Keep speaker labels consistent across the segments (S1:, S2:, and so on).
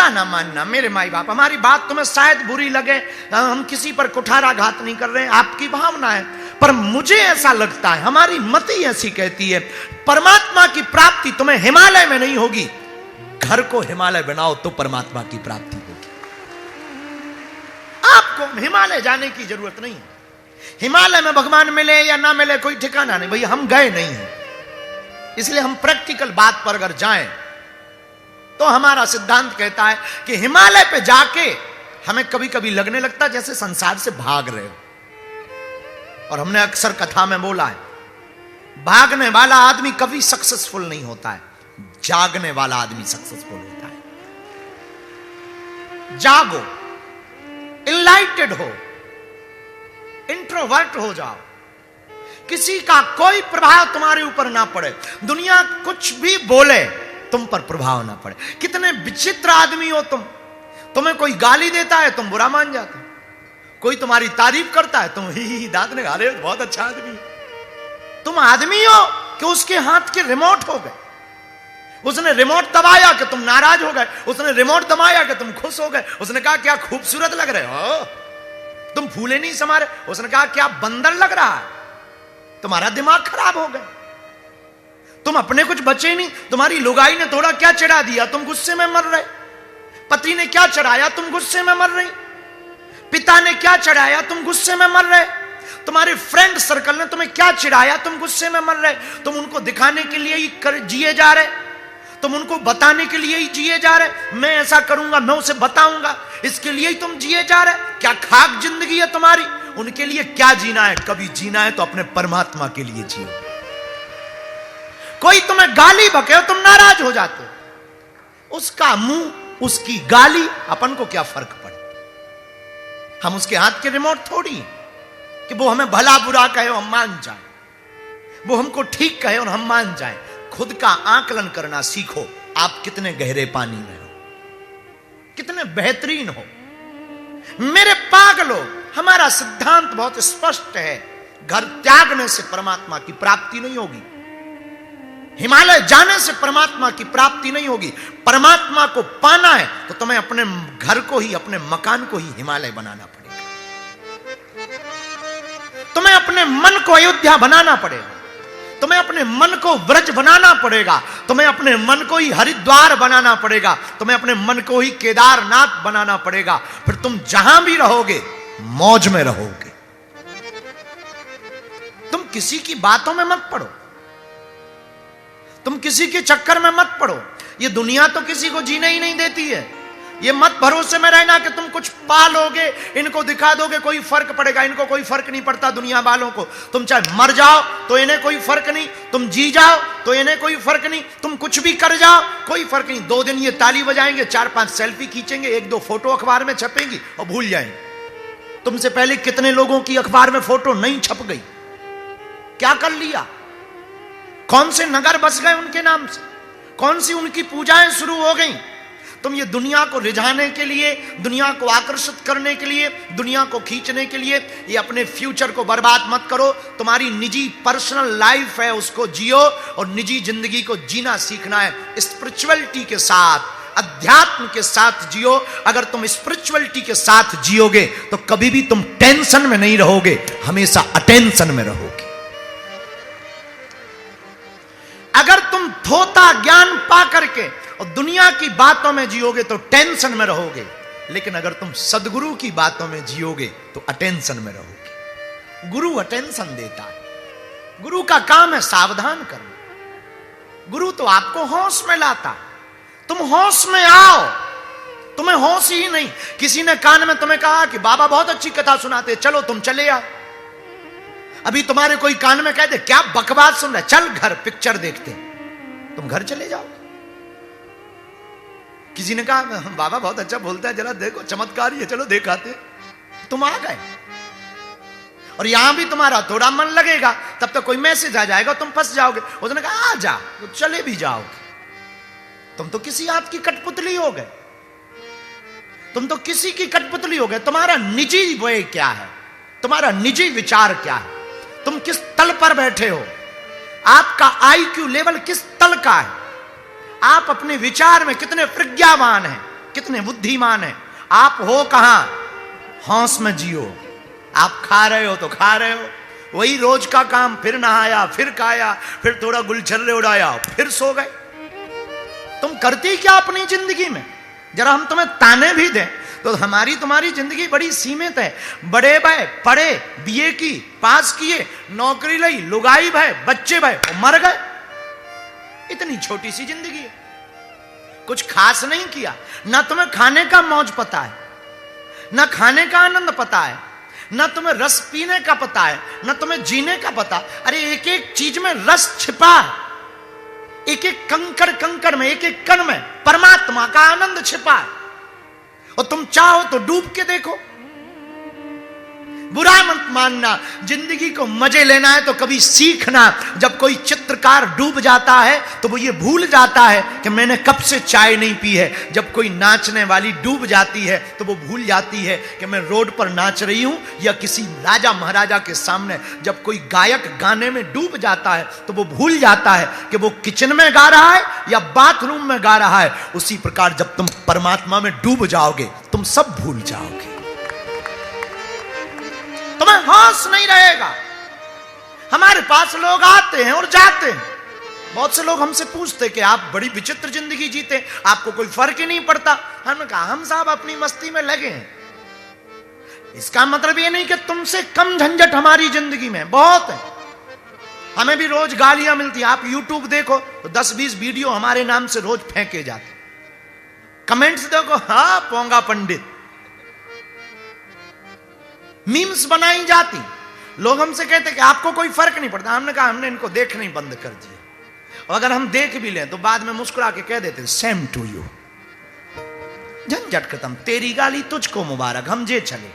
S1: बुरा ना मानना मेरे माई बाप, हमारी बात तुम्हें शायद बुरी लगे, हम किसी पर कुठाराघात नहीं कर रहे हैं, आपकी भावना है, पर मुझे ऐसा लगता है, हमारी मति ऐसी कहती है, परमात्मा की प्राप्ति तुम्हें हिमालय में नहीं होगी, घर को हिमालय बनाओ तो परमात्मा की प्राप्ति होगी। आपको हिमालय जाने की जरूरत नहीं है। हिमालय में भगवान मिले या ना मिले कोई ठिकाना नहीं, भैया हम गए नहीं हैं, इसलिए हम प्रैक्टिकल बात पर अगर जाएं तो हमारा सिद्धांत कहता है कि हिमालय पे जाके हमें कभी कभी लगने लगता जैसे संसार से भाग रहे हो। और हमने अक्सर कथा में बोला है, भागने वाला आदमी कभी सक्सेसफुल नहीं होता है, जागने वाला आदमी सक्सेसफुल होता है। जागो, इनलाइटेड हो, इंट्रोवर्ट हो जाओ, किसी का कोई प्रभाव तुम्हारे ऊपर ना पड़े, दुनिया कुछ भी बोले तुम पर प्रभाव ना पड़े। कितने विचित्र आदमी हो तुम, तुम्हें कोई गाली देता है तुम बुरा मान जाते हो, कोई तुम्हारी तारीफ करता है तुम ही दांत ने गाले बहुत अच्छा आदमी। तुम आदमी हो कि उसके हाथ के रिमोट हो गए, उसने रिमोट दबाया कि तुम नाराज हो गए, उसने रिमोट दबाया कि तुम खुश हो गए, उसने कहा क्या खूबसूरत लग रहे हो, तुम फूले नहीं समारे, उसने कहा क्या बंदर लग रहा है, तुम्हारा दिमाग खराब हो गया, तुम अपने कुछ बचे नहीं, तुम्हारी लुगाई ने थोड़ा क्या चढ़ा दिया तुम गुस्से में मर रहे, पति ने क्या चढ़ाया तुम गुस्से में मर रही, पिता ने क्या चढ़ाया तुम गुस्से में मर रहे, तुम्हारे फ्रेंड सर्कल ने तुम्हें क्या चिढ़ाया तुम गुस्से में मर रहे, तुम उनको दिखाने के लिए ही जिए जा रहे, तुम उनको बताने के लिए ही जिए जा रहे, मैं ऐसा करूंगा मैं उसे बताऊंगा, इसके लिए ही तुम जिए जा रहे। क्या खाक जिंदगी है तुम्हारी, उनके लिए क्या जीना है, कभी जीना है तो अपने परमात्मा के लिए जियो। कोई तुम्हें गाली बके तुम नाराज हो जाते हो, उसका मुंह उसकी गाली अपन को क्या फर्क पड़े, हम उसके हाथ के रिमोट थोड़ी कि वो हमें भला बुरा कहे और हम मान जाए, वो हमको ठीक कहे और हम मान जाए। खुद का आकलन करना सीखो, आप कितने गहरे पानी में हो, कितने बेहतरीन हो। मेरे पागलों, हमारा सिद्धांत बहुत स्पष्ट है, घर त्यागने से परमात्मा की प्राप्ति नहीं होगी, हिमालय जाने से परमात्मा की प्राप्ति नहीं होगी। परमात्मा को पाना है तो तुम्हें अपने घर को ही, अपने मकान को ही हिमालय बनाना पड़ेगा, तुम्हें अपने मन को अयोध्या बनाना पड़ेगा, तुम्हें अपने मन को व्रज बनाना पड़ेगा, तुम्हें अपने मन को ही हरिद्वार बनाना पड़ेगा, तुम्हें अपने मन को ही केदारनाथ बनाना पड़ेगा। फिर तुम जहां भी रहोगे मौज में रहोगे। तुम किसी की बातों में मत पड़ो, तुम किसी के चक्कर में मत पड़ो, ये दुनिया तो किसी को जीने ही नहीं देती है। ये मत भरोसे में रहना कि तुम कुछ पालोगे, इनको दिखा दोगे कोई फर्क पड़ेगा, इनको कोई फर्क नहीं पड़ता दुनिया वालों को। तुम चाहे मर जाओ तो इन्हें कोई फर्क नहीं, तुम जी जाओ तो इन्हें कोई फर्क नहीं, तुम कुछ भी कर जाओ कोई फर्क नहीं। 2 दिन ये ताली बजाएंगे, 4-5 सेल्फी खींचेंगे, 1-2 फोटो अखबार में छपेंगी और भूल जाएंगे। तुमसे पहले कितने लोगों की अखबार में फोटो नहीं छप गई, क्या कर लिया, कौन से नगर बस गए उनके नाम से, कौन सी उनकी पूजाएं शुरू हो गई। तुम ये दुनिया को रिझाने के लिए, दुनिया को आकर्षित करने के लिए, दुनिया को खींचने के लिए ये अपने फ्यूचर को बर्बाद मत करो। तुम्हारी निजी पर्सनल लाइफ है, उसको जियो और निजी जिंदगी को जीना सीखना है, स्पिरिचुअलिटी के साथ, अध्यात्म के साथ जियो। अगर तुम स्पिरिचुअलिटी के साथ जियोगे तो कभी भी तुम टेंशन में नहीं रहोगे, हमेशा अटेंशन में रहोगे। अगर तुम थोथा ज्ञान पा करके और दुनिया की बातों में जियोगे तो टेंशन में रहोगे, लेकिन अगर तुम सदगुरु की बातों में जियोगे तो अटेंशन में रहोगे। गुरु अटेंशन देता है, गुरु का काम है सावधान करना। गुरु तो आपको होश में लाता, तुम होश में आओ। तुम्हें होश ही नहीं, किसी ने कान में तुम्हें कहा कि बाबा बहुत अच्छी कथा सुनाते, चलो तुम चले आओ। अभी तुम्हारे कोई कान में कह दे क्या बकवास सुन रहे, चल घर पिक्चर देखते, तुम घर चले जाओ। किसी ने कहा बाबा बहुत अच्छा बोलता है, जरा देखो चमत्कार ही है, चलो देखाते, तुम आ गए। और यहां भी तुम्हारा थोड़ा मन लगेगा, तब तक कोई मैसेज आ जाएगा, तुम फंस जाओगे। उसने कहा आ जा, तो चले भी जाओगे। तुम तो किसी आपकी कठपुतली हो गए, तुम तो किसी की कठपुतली हो गए। तुम्हारा निजी वे क्या है, तुम्हारा निजी विचार क्या है, तुम किस तल पर बैठे हो, आपका IQ लेवल किस तल का है, आप अपने विचार में कितने प्रज्ञावान हैं, कितने बुद्धिमान है। आप हो कहां, हौस में जियो। आप खा रहे हो तो खा रहे हो, वही रोज का काम, फिर नहाया, फिर खाया, फिर थोड़ा गुलछर्रे उड़ाया, फिर सो गए। तुम करते क्या अपनी जिंदगी में? जरा हम तुम्हें ताने भी दें तो हमारी तुम्हारी जिंदगी बड़ी सीमित है। बड़े भाई पढ़े, बीए की पास किए, नौकरी ली, लुगाई भाई, बच्चे भाई, मर गए। इतनी छोटी सी जिंदगी है, कुछ खास नहीं किया। ना तुम्हें खाने का मौज पता है, ना खाने का आनंद पता है, ना तुम्हें रस पीने का पता है, ना तुम्हें जीने का पता। अरे एक एक चीज में रस छिपा है, एक एक कंकड़ कंकड़ में, एक एक कण में परमात्मा का आनंद छिपा है। और तुम चाहो तो डूब के देखो। बुरा मत मानना, जिंदगी को मजे लेना है तो कभी सीखना। जब कोई चित्रकार डूब जाता है तो वो ये भूल जाता है कि मैंने कब से चाय नहीं पी है। जब कोई नाचने वाली डूब जाती है तो वो भूल जाती है कि मैं रोड पर नाच रही हूं या किसी राजा महाराजा के सामने। जब कोई गायक गाने में डूब जाता है तो वो भूल जाता है कि वो किचन में गा रहा है या बाथरूम में गा रहा है। उसी प्रकार जब तुम परमात्मा में डूब जाओगे तुम सब भूल जाओगे, तुम्हें होश नहीं रहेगा। हमारे पास लोग आते हैं और जाते हैं। बहुत से लोग हमसे पूछते कि आप बड़ी विचित्र जिंदगी जीते, आपको कोई फर्क ही नहीं पड़ता। हमने कहा हम साहब अपनी मस्ती में लगे हैं। इसका मतलब ये नहीं कि तुमसे कम झंझट हमारी जिंदगी में बहुत है। हमें भी रोज गालियां मिलती हैं। आप यूट्यूब देखो तो 10-20 वीडियो हमारे नाम से रोज फेंके जाते। कमेंट्स देखो, हाँ पोंगा पंडित, मीम्स बनाई जाती। लोग हमसे कहते कि आपको कोई फर्क नहीं पड़ता। हमने कहा हमने इनको देखना ही बंद कर दिया। और अगर हम देख भी लें तो बाद में मुस्कुरा के कह देते सेम टू यू, झंझट खत्म, तेरी गाली तुझको मुबारक, हम जे चले।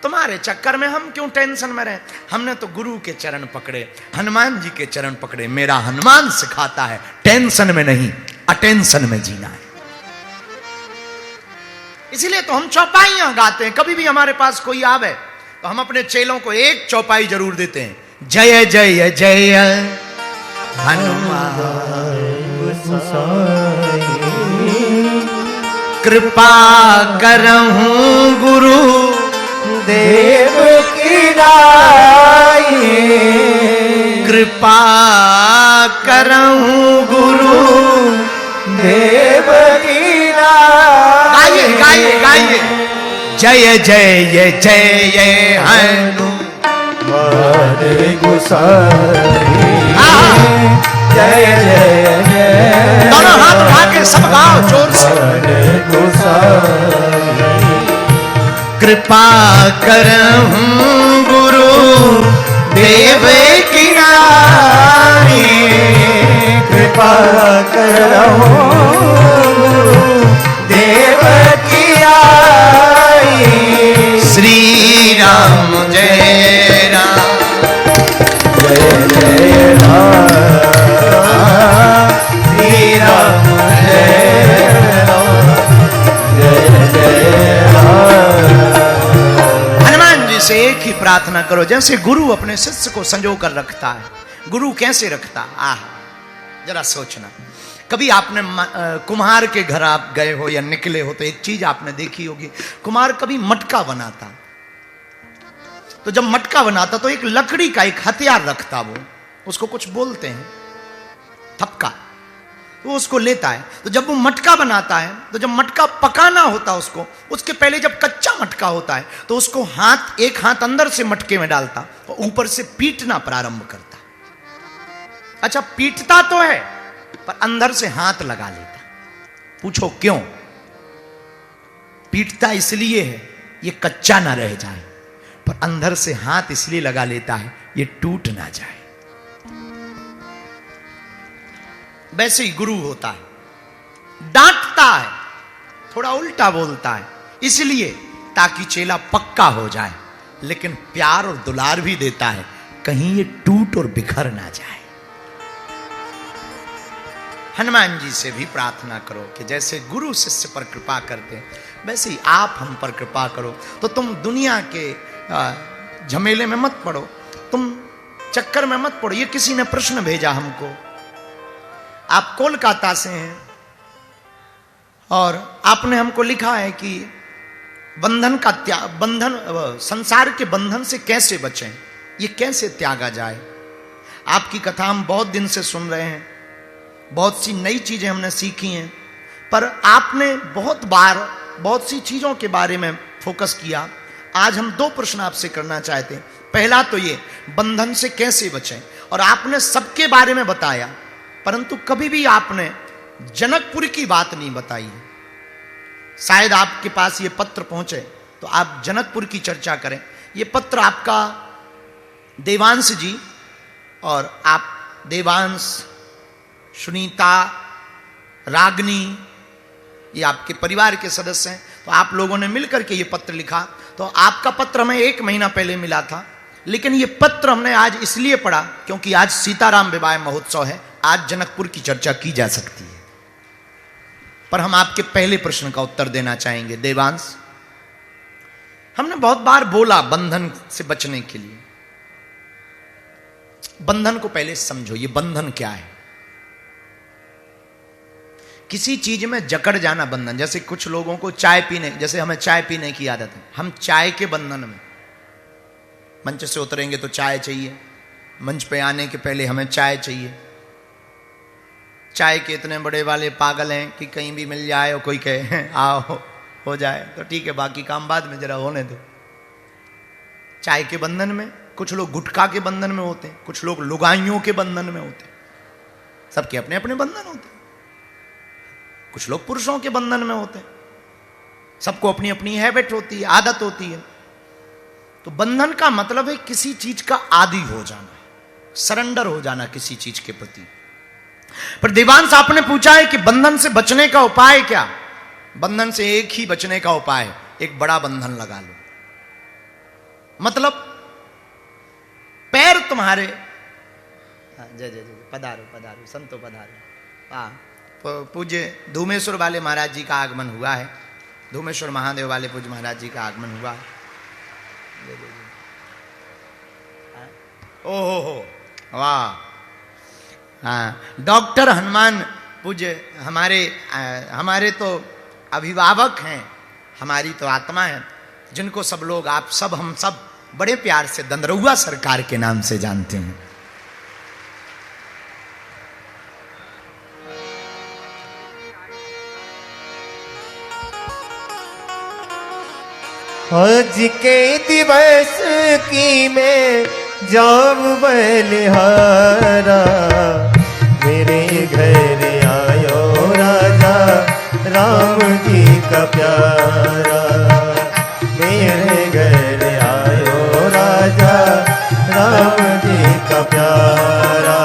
S1: तुम्हारे चक्कर में हम क्यों टेंशन में रहे। हमने तो गुरु के चरण पकड़े, हनुमान जी के चरण पकड़े। मेरा हनुमान सिखाता है टेंशन में नहीं अटेंशन में जीना है। इसीलिए तो हम चौपाइयां गाते हैं। कभी भी हमारे पास कोई आवे तो हम अपने चेलों को एक चौपाई जरूर देते हैं, जय जय जय हनुमान कृपा करहूं गुरु
S2: देव की नाई,
S1: कृपा करहूं गुरु
S2: देव की नाई।
S1: गाइए गाइए गाइए, जय जय जय हनुमान
S2: गोसाई, जय जय जय।
S1: दोनों हाथ उठा के सब गाओ जोर से, कृपा करहूं गुरु देव की नाई,
S2: कृपा करहूं देव की आई।
S1: श्री राम जय राम,
S2: जय जय राम, श्री राम जय राम, जय जय राम।
S1: हनुमान जी से एक ही प्रार्थना करो, जैसे गुरु अपने शिष्य को संजो कर रखता है। गुरु कैसे रखता? जरा सोचना। कभी आपने कुम्हार के घर आप गए हो या निकले हो तो एक चीज आपने देखी होगी, कुम्हार कभी मटका बनाता, तो जब मटका बनाता तो एक लकड़ी का एक हथियार रखता, वो उसको कुछ बोलते हैं थपका, वो उसको लेता है। तो जब वो मटका बनाता है तो जब मटका पकाना होता उसको, उसके पहले जब कच्चा मटका होता है तो उसको हाथ, एक हाथ अंदर से मटके में डालता और ऊपर से पीटना प्रारंभ करता। अच्छा पीटता तो है पर अंदर से हाथ लगा लेता। पूछो क्यों? पीटता इसलिए है ये कच्चा ना रह जाए, पर अंदर से हाथ इसलिए लगा लेता है ये टूट ना जाए। वैसे ही गुरु होता है, डांटता है, थोड़ा उल्टा बोलता है इसलिए ताकि चेला पक्का हो जाए, लेकिन प्यार और दुलार भी देता है कहीं ये टूट और बिखर ना जाए। हनुमान जी से भी प्रार्थना करो कि जैसे गुरु शिष्य पर कृपा करते हैं वैसे ही आप हम पर कृपा करो। तो तुम दुनिया के झमेले में मत पड़ो, तुम चक्कर में मत पड़ो। ये किसी ने प्रश्न भेजा हमको, आप कोलकाता से हैं और आपने हमको लिखा है कि बंधन का त्याग, बंधन, संसार के बंधन से कैसे बचें, ये कैसे त्यागा जाए। आपकी कथा हम बहुत दिन से सुन रहे हैं, बहुत सी नई चीजें हमने सीखी हैं, पर आपने बहुत बार बहुत सी चीजों के बारे में फोकस किया। आज हम दो प्रश्न आपसे करना चाहते हैं। पहला तो ये, बंधन से कैसे बचें, और आपने सबके बारे में बताया, परंतु कभी भी आपने जनकपुर की बात नहीं बताई है। शायद आपके पास ये पत्र पहुंचे तो आप जनकपुर की चर्चा करें। ये पत्र आपका देवांश जी, और आप देवांश, सुनीता, रागनी, ये आपके परिवार के सदस्य हैं, तो आप लोगों ने मिलकर के ये पत्र लिखा। तो आपका पत्र हमें 1 महीना पहले मिला था, लेकिन ये पत्र हमने आज इसलिए पढ़ा क्योंकि आज सीताराम विवाह महोत्सव है, आज जनकपुर की चर्चा की जा सकती है। पर हम आपके पहले प्रश्न का उत्तर देना चाहेंगे। देवांश, हमने बहुत बार बोला बंधन से बचने के लिए। बंधन को पहले समझो, ये बंधन क्या है। किसी चीज में जकड़ जाना बंधन। जैसे कुछ लोगों को चाय पीने, जैसे हमें चाय पीने की आदत है, हम चाय के बंधन में, मंच से उतरेंगे तो चाय चाहिए, मंच पे आने के पहले हमें चाय चाहिए। चाय के इतने बड़े वाले पागल हैं कि कहीं भी मिल जाए और कोई कहे आओ हो जाए तो ठीक है, बाकी काम बाद में, जरा होने दो। चाय के बंधन में कुछ लोग गुटखा के बंधन में होते हैं, कुछ लोग लुगाइयों के बंधन में होते हैं, सबके अपने अपने बंधन होते हैं। कुछ लोग पुरुषों के बंधन में होते हैं, सबको अपनी अपनी हैबिट होती है, आदत होती है। तो बंधन का मतलब है किसी चीज का आदी हो जाना, सरेंडर हो जाना किसी चीज के प्रति। पर देवांश, आपने पूछा है कि बंधन से बचने का उपाय क्या। बंधन से एक ही बचने का उपाय है, एक बड़ा बंधन लगा लो। मतलब पैर तुम्हारे, जय जय जय, पधारो पधारो संतो पधारो। हाँ, पूज्य धूमेश्वर वाले महाराज जी का आगमन हुआ है, धूमेश्वर महादेव वाले पूज्य महाराज जी का आगमन हुआ है। ओहो वाह। हाँ, डॉक्टर हनुमान पूज्य हमारे तो अभिभावक हैं, हमारी तो आत्मा है, जिनको सब लोग, आप सब, हम सब बड़े प्यार से दंदरौआ सरकार के नाम से जानते हैं।
S2: आज के दिवस की मैं जाऊं बलिहारा, मेरे घर आयो राजा राम जी का प्यारा। मेरे घर आयो राजा राम जी का प्यारा।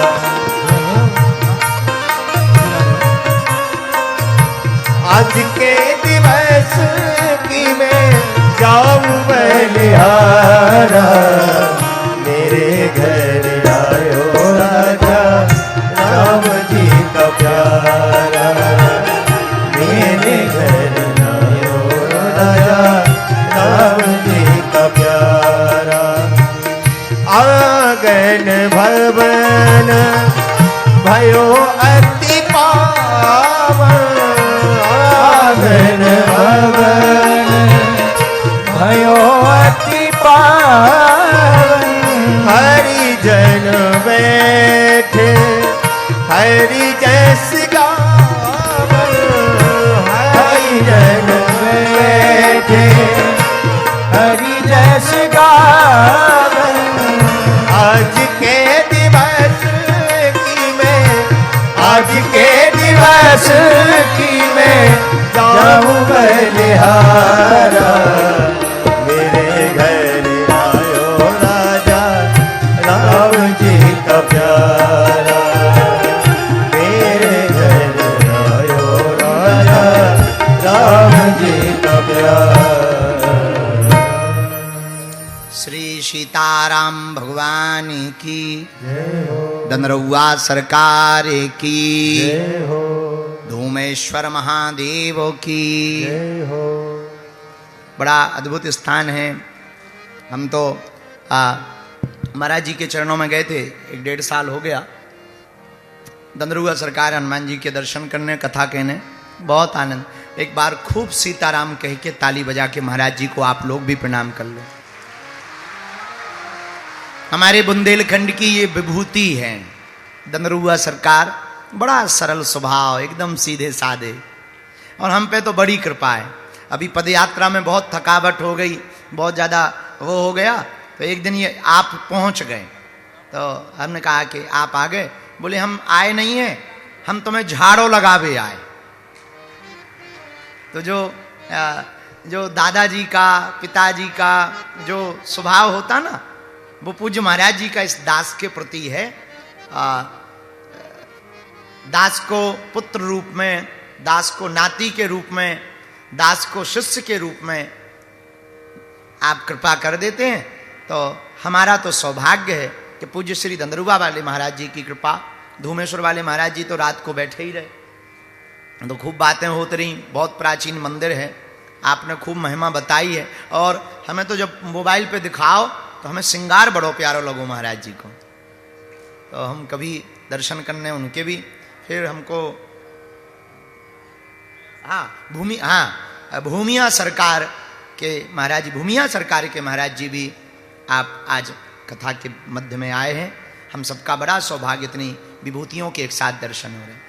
S2: आज के दिवस की मैं जाऊं बलिहारा, मेरे घर आयो राजा राम जी का प्यारा। मेरे घर आयो राजा राम जी का प्यारा। आंगन भवन भयो अति पावन, आंगन भवन भयो अति पावन। हरिजन बैठे हरि जस गावन, हरिजन बैठे हरि जस गावन। आज के दिवस की मैं, आज के दिवस की मैं जाऊं बलिहारा, मेरे घर आयो राजा राम जी का प्यारा। मेरे घर आयो राजा राम जी का प्यारा।
S1: श्री सीताराम भगवान की, दंदरौआ सरकार की, धूमेश्वर महादेव की। बड़ा अद्भुत स्थान है। हम तो महाराज जी के चरणों में गए थे, 1-1.5 साल हो गया। दंदरौआ सरकार हनुमान जी के दर्शन करने, कथा कहने, बहुत आनंद। एक बार खूब सीताराम कह के ताली बजा के महाराज जी को आप लोग भी प्रणाम कर लो। हमारे बुंदेलखंड की ये विभूति है दंदरुआ सरकार, बड़ा सरल स्वभाव, एकदम सीधे साधे, और हम पे तो बड़ी कृपा है। अभी पदयात्रा में बहुत थकावट हो गई, बहुत ज़्यादा वो हो गया, तो एक दिन ये आप पहुंच गए, तो हमने कहा कि आप आ गए। बोले हम आए नहीं हैं, हम तुम्हें झाड़ो लगावे आए। तो जो दादाजी का, पिताजी का जो स्वभाव होता ना, वो पूज्य महाराज जी का इस दास के प्रति है। दास को पुत्र रूप में, दास को नाती के रूप में, दास को शिष्य के रूप में आप कृपा कर देते हैं, तो हमारा तो सौभाग्य है कि पूज्य श्री दंदरुआ वाले महाराज जी की कृपा। धूमेश्वर वाले महाराज जी तो रात को बैठे ही रहे, तो खूब बातें होती रही। बहुत प्राचीन मंदिर है, आपने खूब महिमा बताई है, और हमें तो जब मोबाइल पे दिखाओ तो हमें श्रृंगार बड़ो प्यारो लगो महाराज जी को, तो हम कभी दर्शन करने उनके भी। फिर हमको भूमिया सरकार के महाराज, भूमिया सरकार के महाराज जी भी आप आज कथा के मध्य में आए हैं। हम सबका बड़ा सौभाग्य, इतनी विभूतियों के एक साथ दर्शन हो रहे हैं।